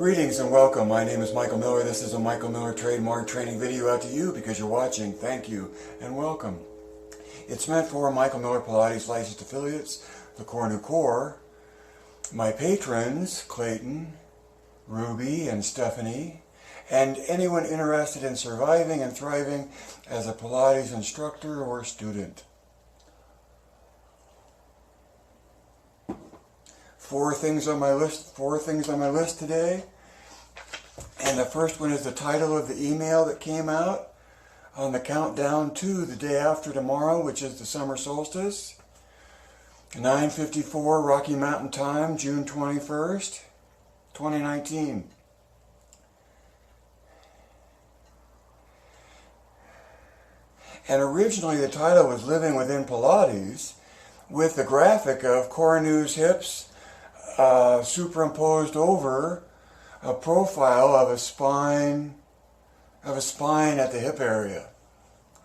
Greetings and welcome. My name is Michael Miller. This is a Michael Miller trademark training video out to you because you're watching. Thank you and welcome. It's meant for Michael Miller Pilates licensed affiliates, the Core New Core, my patrons, Clayton, Ruby, and Stephanie, and anyone interested in surviving and thriving as a Pilates instructor or student. Four things on my list today. And the first one is the title of the email that came out on the countdown to the day after tomorrow, which is the summer solstice. 9:54 Rocky Mountain Time, June 21st, 2019. And originally the title was Living Within Pilates, with the graphic of Cornu's hips superimposed over a profile of a spine at the hip area,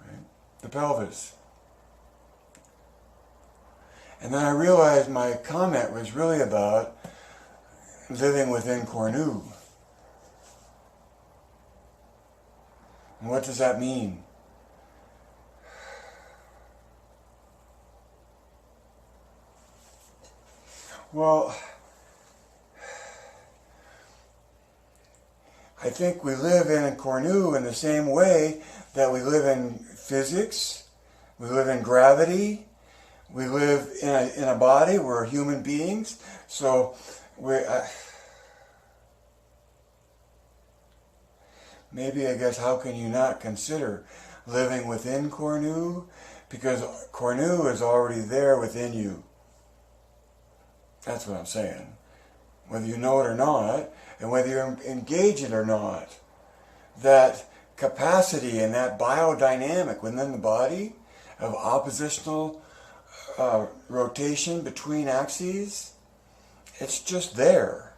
right? The pelvis. And then I realized my comment was really about living within Cornu. And what does that mean? Well, I think we live in Cornu in the same way that we live in physics, we live in gravity, we live in a body. We're human beings. So maybe, I guess, how can you not consider living within Cornu? Because Cornu is already there within you. That's what I'm saying. Whether you know it or not, and whether you engage it or not, that capacity and that biodynamic within the body of oppositional rotation between axes, it's just there.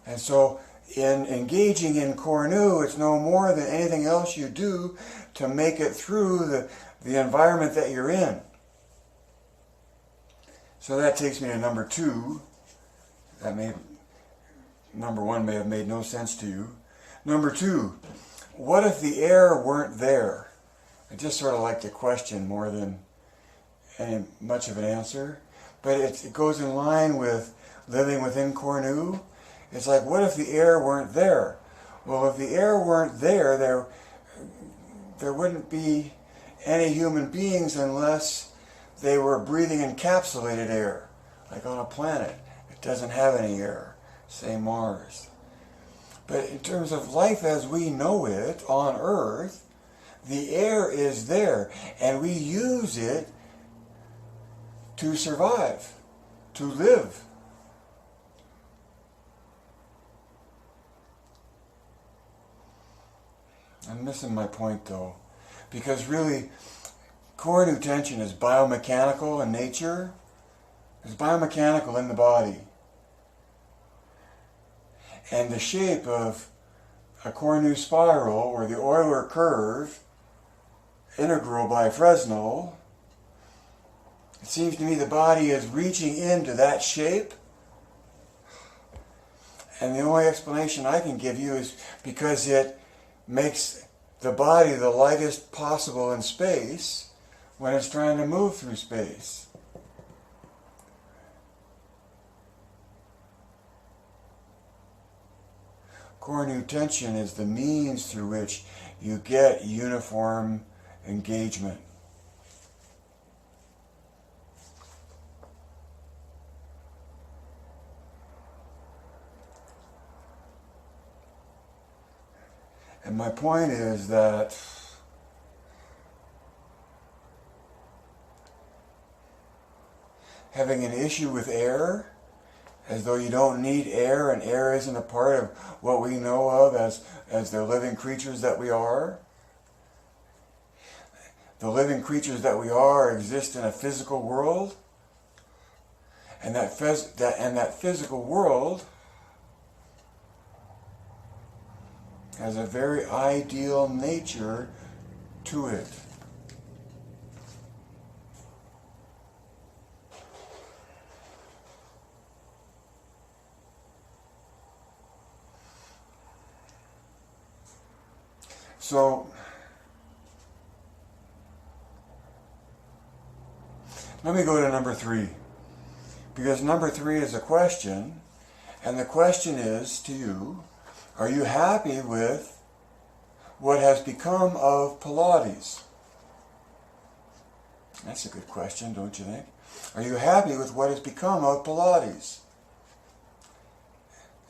And so in engaging in Cornu, it's no more than anything else you do to make it through the environment that you're in. So that takes me to number two. Number one may have made no sense to you. Number two, what if the air weren't there? I just sort of like the question more than much of an answer. But it goes in line with living within Cornu. It's like, what if the air weren't there? Well, if the air weren't there, there wouldn't be any human beings unless they were breathing encapsulated air, like on a planet. It doesn't have any air, say Mars. But in terms of life as we know it on Earth, the air is there, and we use it to survive, to live. I'm missing my point though, because really, Cornu tension is biomechanical in nature. It's biomechanical in the body. And the shape of a Cornu spiral, or the Euler curve, integral by Fresnel, it seems to me the body is reaching into that shape. And the only explanation I can give you is because it makes the body the lightest possible in space when it's trying to move through space. Cornu tension is the means through which you get uniform engagement. And my point is that having an issue with air, as though you don't need air and air isn't a part of what we know of as the living creatures that we are. The living creatures that we are exist in a physical world, and that physical world has a very ideal nature to it. So, let me go to number 3. Because number 3 is a question, and the question is to you, are you happy with what has become of Pilates? That's a good question, don't you think? Are you happy with what has become of Pilates?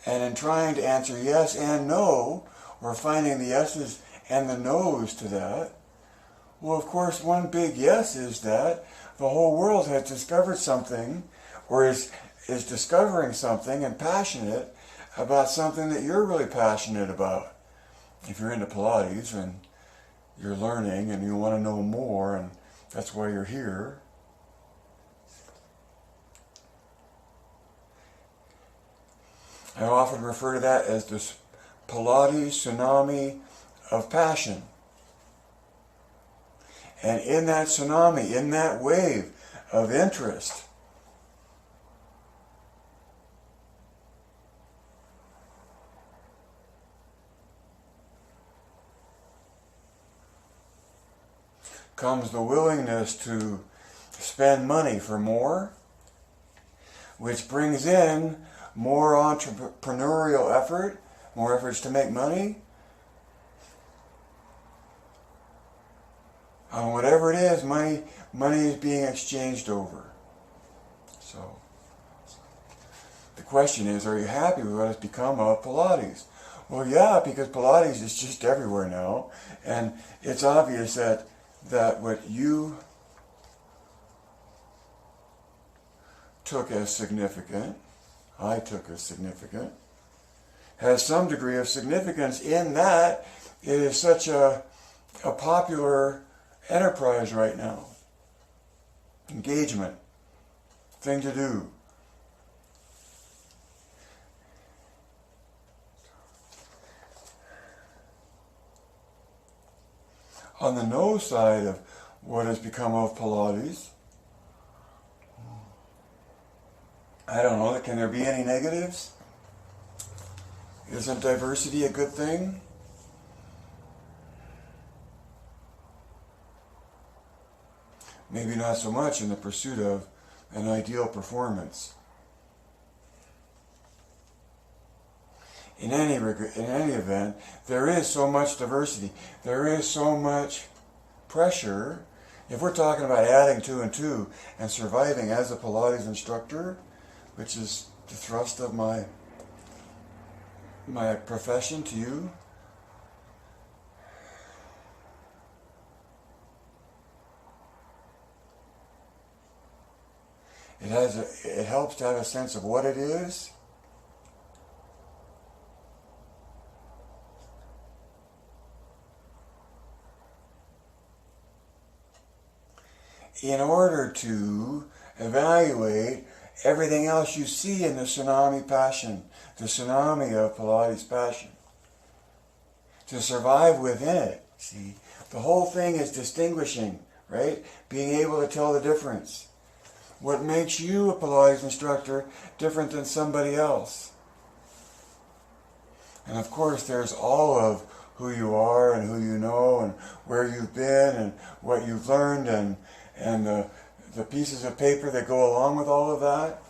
And in trying to answer yes and no, or finding the yeses and the no's to that, well, of course, one big yes is that the whole world has discovered something, or is discovering something and passionate about something that you're really passionate about. If you're into Pilates and you're learning and you want to know more, and that's why you're here. I often refer to that as this Pilates tsunami of passion. And in that tsunami, in that wave of interest, comes the willingness to spend money for more, which brings in more entrepreneurial effort, more efforts to make money. Whatever it is, money is being exchanged over. So, the question is, are you happy with what has become of Pilates? Well, yeah, because Pilates is just everywhere now, and it's obvious that what you took as significant, I took as significant, has some degree of significance in that it is such a popular enterprise right now. Engagement. Thing to do. On the no side of what has become of Pilates, I don't know, can there be any negatives? Isn't diversity a good thing? Maybe not so much in the pursuit of an ideal performance. In any event, there is so much diversity. There is so much pressure. If we're talking about adding 2 and 2 and surviving as a Pilates instructor, which is the thrust of my profession to you, it helps to have a sense of what it is. In order to evaluate everything else you see in the tsunami passion, the tsunami of Pilates passion. To survive within it, see, the whole thing is distinguishing, right? Being able to tell the difference. What makes you a Pilates instructor different than somebody else? And of course, there's all of who you are and who you know and where you've been and what you've learned and the pieces of paper that go along with all of that.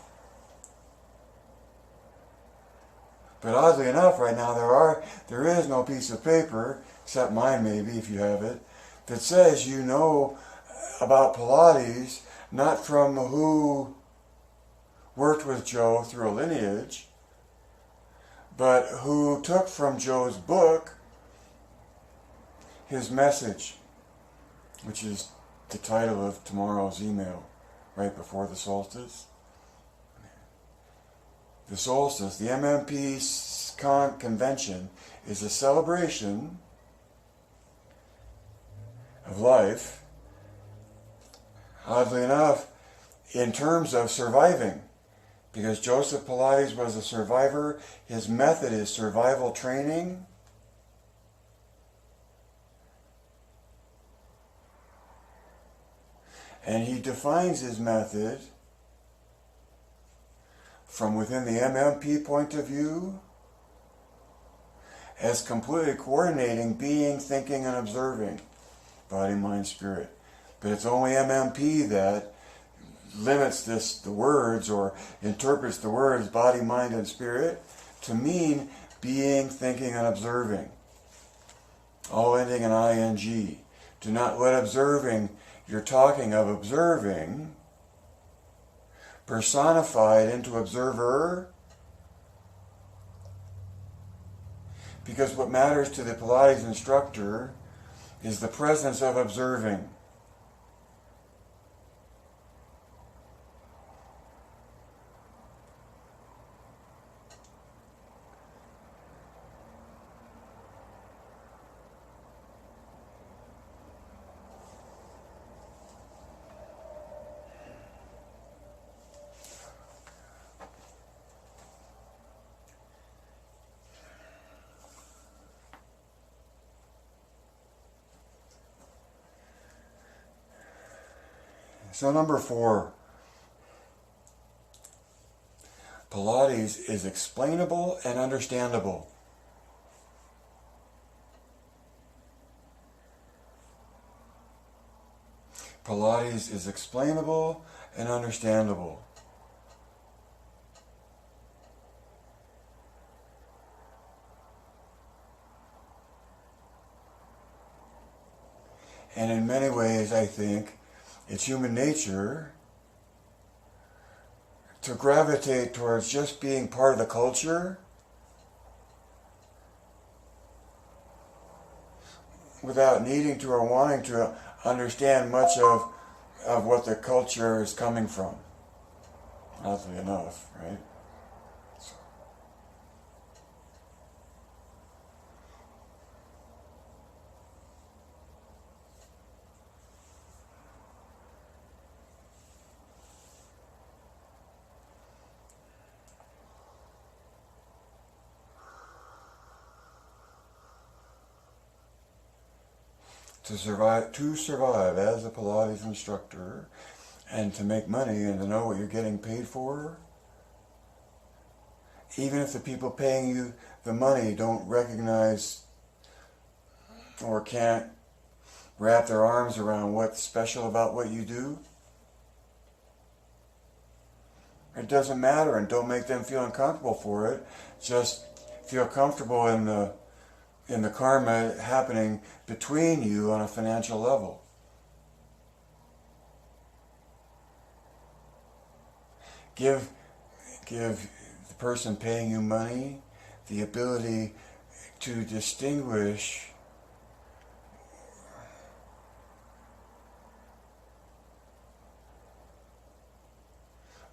But oddly enough, right now there is no piece of paper, except mine maybe if you have it, that says you know about Pilates, not from who worked with Joe through a lineage, but who took from Joe's book his message, which is the title of tomorrow's email, right before the solstice. The solstice, the MMP convention, is a celebration of life, oddly enough, in terms of surviving. Because Joseph Pilates was a survivor, his method is survival training. And he defines his method from within the MMP point of view as completely coordinating being, thinking, and observing. Body, mind, spirit. But it's only MMP that limits the words, or interprets the words body, mind, and spirit to mean being, thinking, and observing. All ending in ing. Do not let observing, you're talking of observing, personified into observer, because what matters to the Pilates instructor is the presence of observing. So number 4, Pilates is explainable and understandable. Pilates is explainable and understandable. And in many ways, I think, it's human nature to gravitate towards just being part of the culture without needing to or wanting to understand much of what the culture is coming from. Oddly enough, right? To survive as a Pilates instructor, and to make money and to know what you're getting paid for, even if the people paying you the money don't recognize or can't wrap their arms around what's special about what you do, it doesn't matter, and don't make them feel uncomfortable for it. Just feel comfortable in the karma happening between you on a financial level. Give the person paying you money the ability to distinguish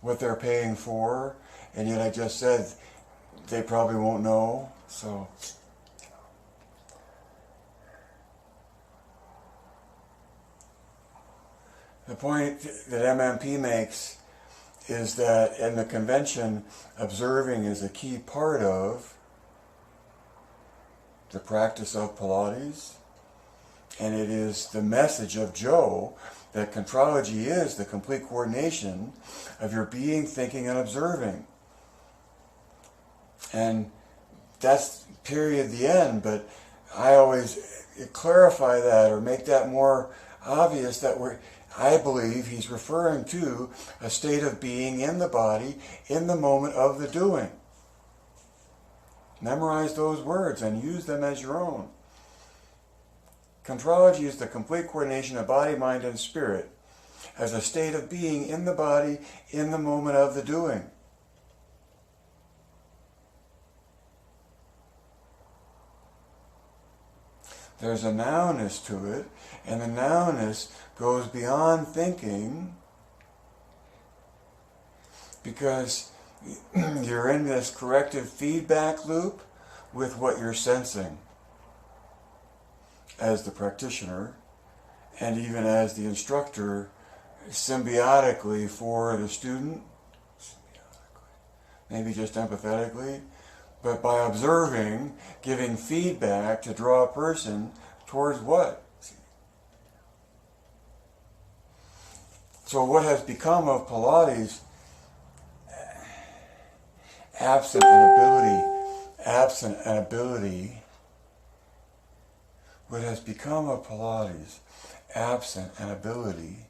what they're paying for, and yet I just said they probably won't know, so... The point that MMP makes is that in the convention, observing is a key part of the practice of Pilates, and it is the message of Joe that contrology is the complete coordination of your being, thinking, and observing. And that's period the end, but I always clarify that or make that more obvious that I believe he's referring to a state of being in the body in the moment of the doing. Memorize those words and use them as your own. Contrology is the complete coordination of body, mind, and spirit as a state of being in the body in the moment of the doing. There's a nounness to it, and the nounness goes beyond thinking because you're in this corrective feedback loop with what you're sensing as the practitioner and even as the instructor, symbiotically for the student, maybe just empathetically, but by observing, giving feedback to draw a person towards what? So what has become of Pilates, absent an ability what has become of Pilates, absent an ability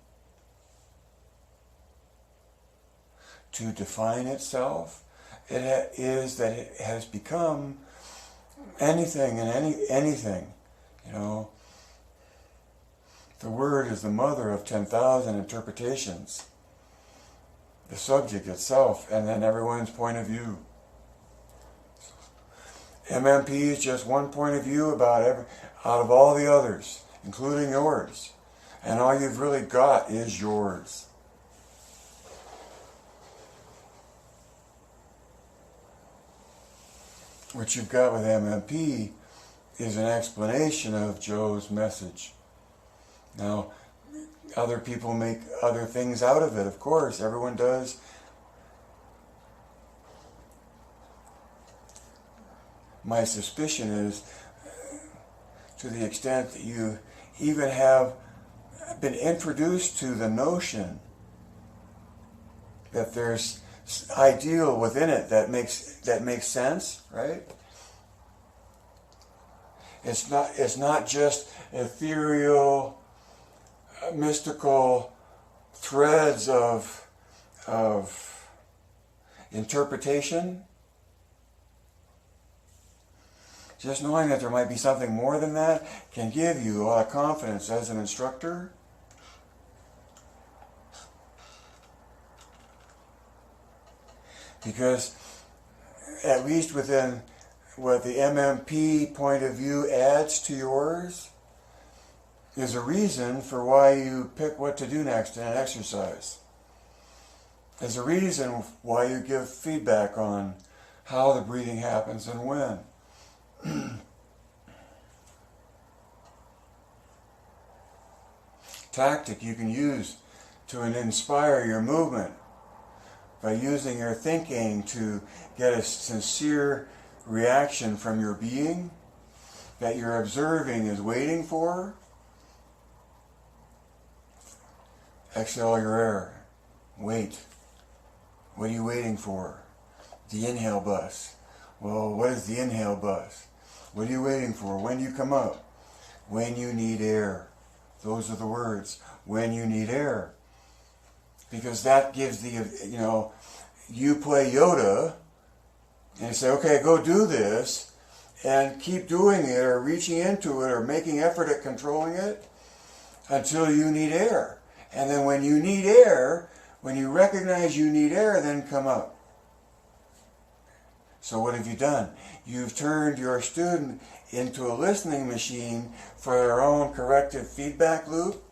to define itself, is that it has become anything and anything. You know, the word is the mother of 10,000 interpretations. The subject itself, and then everyone's point of view. MMP is just one point of view out of all the others, including yours. And all you've really got is yours. What you've got with MMP is an explanation of Joe's message. Now, other people make other things out of it, of course. Everyone does. My suspicion is, to the extent that you even have been introduced to the notion that there's ideal within it that makes sense, right? It's not just ethereal, mystical threads of interpretation. Just knowing that there might be something more than that can give you a lot of confidence as an instructor. Because at least within what the MMP point of view adds to yours is a reason for why you pick what to do next in an exercise. There's a reason why you give feedback on how the breathing happens and when. Tactic you can use to inspire your movement by using your thinking to get a sincere reaction from your being that you're observing is waiting for. Exhale your air. Wait. What are you waiting for? The inhale bus. Well, what is the inhale bus? What are you waiting for? When do you come up? When you need air. Those are the words. When you need air. Because that gives the, you play Yoda and you say, okay, go do this, and keep doing it or reaching into it or making effort at controlling it until you need air. And then when you need air, when you recognize you need air, then come up. So what have you done? You've turned your student into a listening machine for their own corrective feedback loop.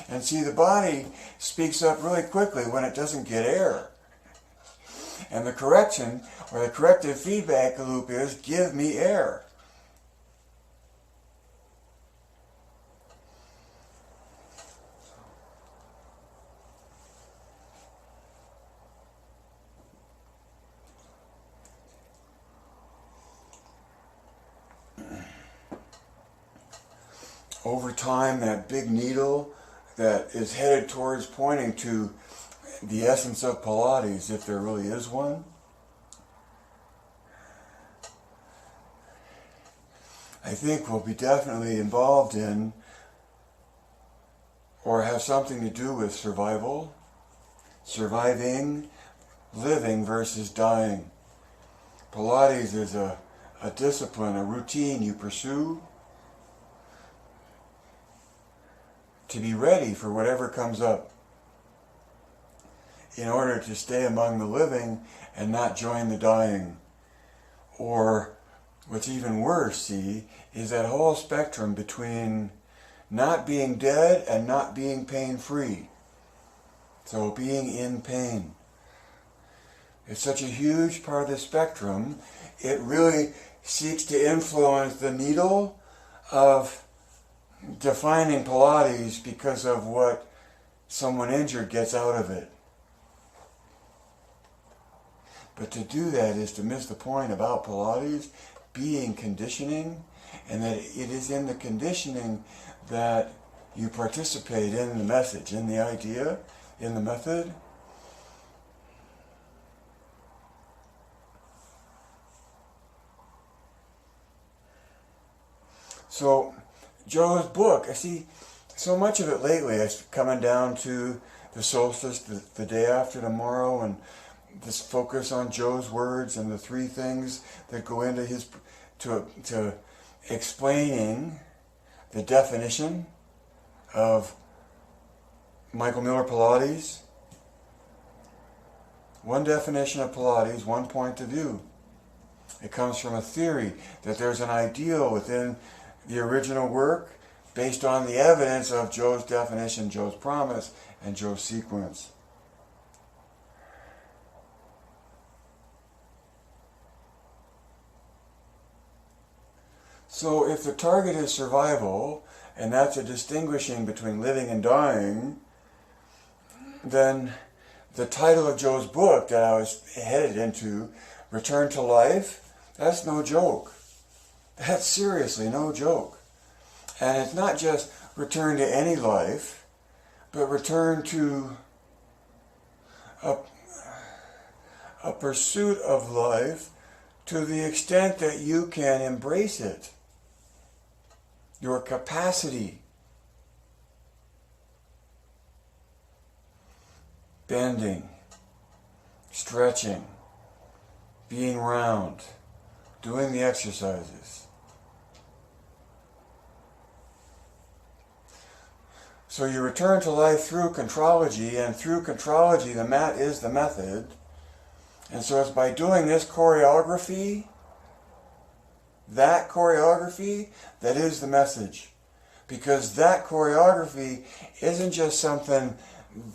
And see, the body speaks up really quickly when it doesn't get air. And the correction, or the corrective feedback loop is, give me air. Over time, that big needle that is headed towards pointing to the essence of Pilates, if there really is one, I think will be definitely involved in or have something to do with survival, surviving, living versus dying. Pilates is a discipline, a routine you pursue to be ready for whatever comes up in order to stay among the living and not join the dying. Or what's even worse, see, is that whole spectrum between not being dead and not being pain-free. So being in pain. It's such a huge part of the spectrum, it really seeks to influence the needle of defining Pilates because of what someone injured gets out of it. But to do that is to miss the point about Pilates being conditioning, and that it is in the conditioning that you participate in the message, in the idea, in the method. So Joe's book. I see so much of it lately. It's coming down to the solstice, the day after tomorrow, and this focus on Joe's words and the three things that go into his to explaining the definition of Michael Miller-Pilates. One definition of Pilates, one point of view. It comes from a theory that there's an ideal within the original work based on the evidence of Joe's definition, Joe's promise, and Joe's sequence. So if the target is survival, and that's a distinguishing between living and dying, then the title of Joe's book that I was headed into, Return to Life, that's no joke. That's seriously no joke. And it's not just return to any life, but return to a pursuit of life to the extent that you can embrace it. Your capacity. Bending, stretching, being round, doing the exercises. So you return to life through contrology, and through contrology the mat is the method. And so it's by doing this choreography, that is the message. Because that choreography isn't just something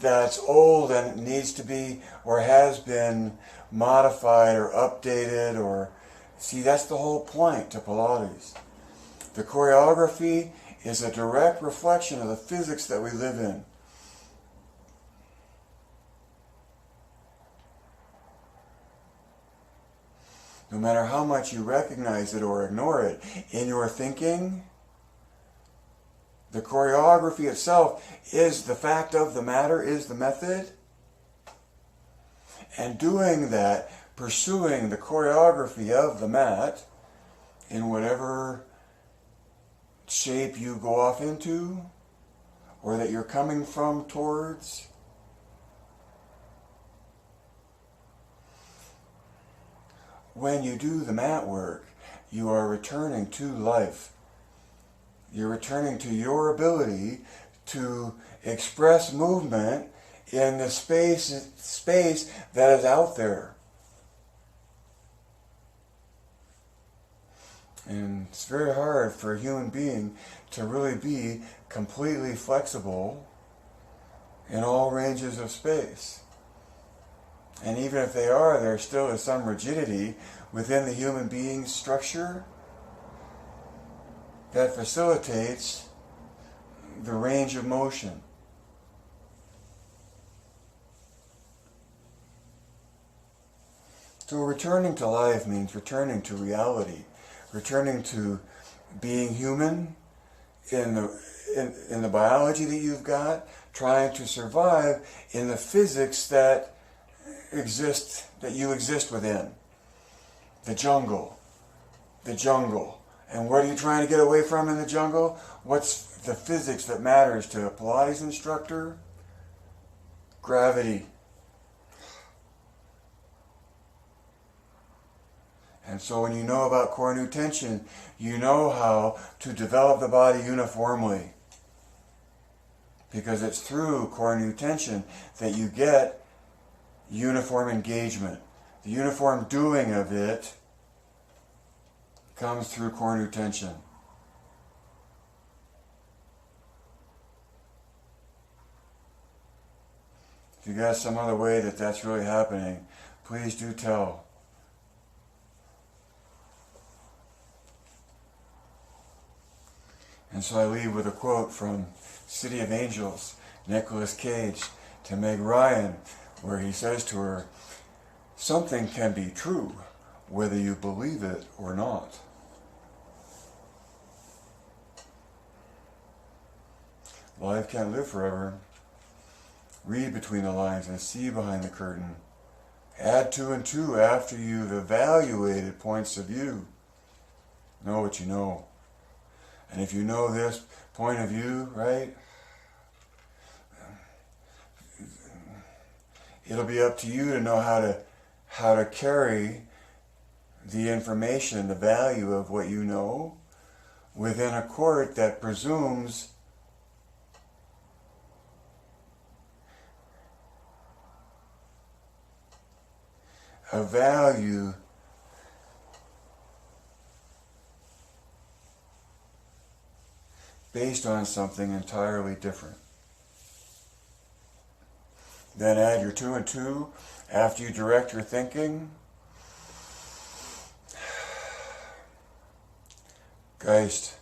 that's old and needs to be or has been modified or updated or... See, that's the whole point to Pilates. The choreography is a direct reflection of the physics that we live in. No matter how much you recognize it or ignore it in your thinking, the choreography itself is the fact of the matter, is the method. And doing that, pursuing the choreography of the mat in whatever shape you go off into or that you're coming from towards, when you do the mat work, you are returning to life. You're returning to your ability to express movement in the space that is out there. And it's very hard for a human being to really be completely flexible in all ranges of space. And even if they are, there still is some rigidity within the human being's structure that facilitates the range of motion. So returning to life means returning to reality, returning to being human in the biology that you've got, trying to survive in the physics that you exist within. The jungle. And what are you trying to get away from in the jungle? What's the physics that matters to a Pilates instructor? Gravity. And so when you know about core nu tension, you know how to develop the body uniformly. Because it's through core nu tension that you get uniform engagement. The uniform doing of it comes through core nu tension. If you got some other way that that's really happening, please do tell. And so I leave with a quote from City of Angels, Nicolas Cage, to Meg Ryan, where he says to her, "Something can be true, whether you believe it or not." Life can't live forever. Read between the lines and see behind the curtain. Add two and two after you've evaluated points of view. Know what you know. And if you know this point of view, right, it'll be up to you to know how to carry the information, the value of what you know, within a court that presumes a value based on something entirely different. Then add your 2 and 2 after you direct your thinking. Geist,